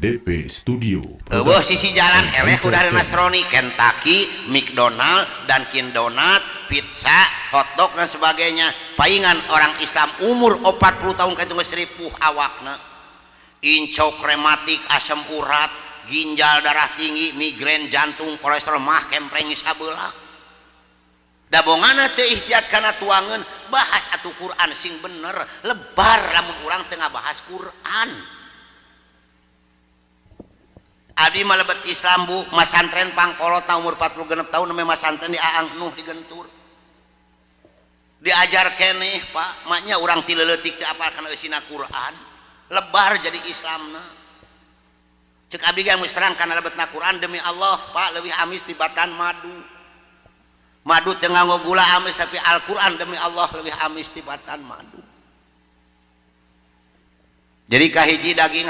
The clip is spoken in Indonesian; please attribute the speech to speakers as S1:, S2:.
S1: DP Studio.
S2: Sisi jalan eleh udah ada Nasrani, Kentucky, McDonald, Dunkin Donat, pizza, hotdog dan sebagainya. Paingan orang Islam umur 40 tahun kan tunggu seripuh awakna. Incok, rematik, asam urat, ginjal, darah tinggi, migrain, jantung, kolesterol mah kempreng sabelah. Dabongana teu ihtiyat kana tuangan bahas atuh Quran sing bener, lebar lamun urang tengah bahas Quran. Abdi malebet Islam bu, masantren Pangkolota umur 46 tahun namanya masantren di Aang Nuh di Gentur. Diajar keneh Pak, maknya urang ti leuletik teu apal kana eusina Quran. Lebar jadi Islamna. Cek abdi ge geus terang kana lebetna Quran demi Allah, Pak, leuwih amis tibatan madu. Madu teu nganggo gula amis tapi Al-Qur'an demi Allah leuwih amis tibatan madu. Jadi kahiji daging